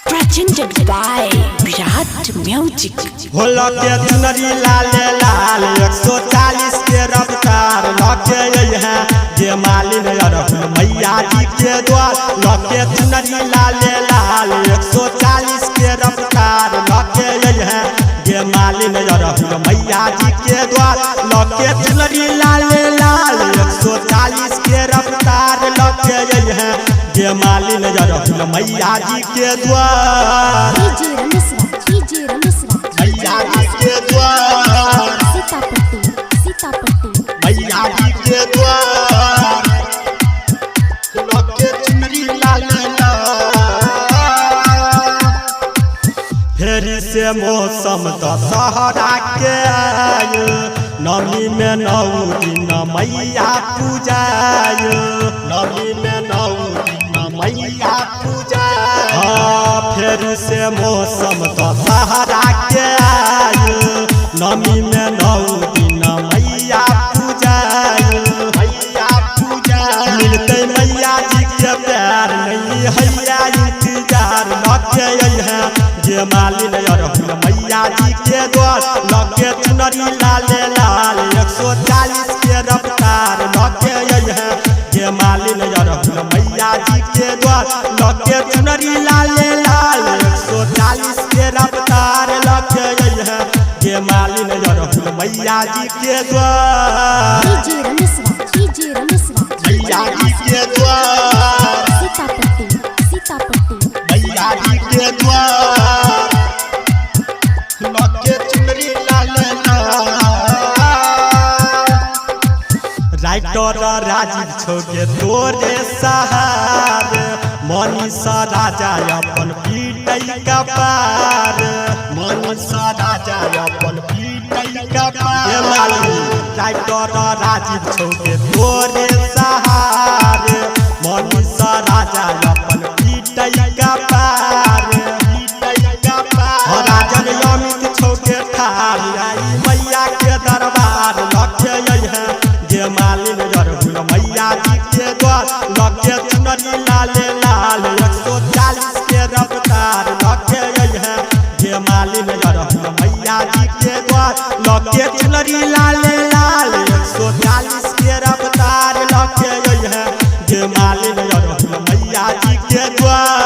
Presented by Virat Music. Bhola के चुनरी लाले लाल 140 के रफ्तार लगे है जे मालिन अरहुल मैया जी के द्वार। लगे चुनरी लाले लाल 140 के रफ्तार लगे है जे मालिन अरहुल मैया जी के द्वार। लगे चुनरी लाले लाल 140 के रफ्तार लगे है जे मालिन अरहुल मैया जी के द्वार। मैया जी के द्वार मैया जी के द्वार लगे चुनरी लाले फेरी से मौसम दशहरा के आयो नवमी में 9 दिन मैया पूजायो। नवमी में 9 दिन मैया पूजायो। फेरी से मौसम दशहरा के आयो नवमी में 9 दिन मैया पूजायो। मैया पूजायो मिलते मैया जी के प्यार नहीं हैया इंतजार लगे है जे मालिन अरहुल मैया जी के द्वार। लगे चुनरी लाले लाल 140 के रफ्तार लगे है जे मालिन अरहुल मैया जी के द्वार। लगे चुनरी लाले लाल 140 के रफ्तार लगे है जे मालिन अरहुल मैया जी के द्वार। मैया जी के द्वार मैया जी के द्वार लगे चुनरी लाले राइटर राजीव छोगे तोरे सहार मनीषा राजा अपन पीटई का पार। मनीषा राजा अपन पीटई का पार। राइटर राजीव छोगे तोरे सहार मनीषा राजा अपन पीटई का पार। राजन अमित छोके ठार आई मैया के दरबार लगे है जे मालिन अरहुल मैया जी के द्वार। लगे चुनरी लाले लाल 140 के रफ्तार लगे है जे मालिन अरहुल मैया जी के द्वार। लगे चुनरी लाले लाल 140 के रफ्तार लगे है जे मालिन अरहुल मैया जी के द्वार।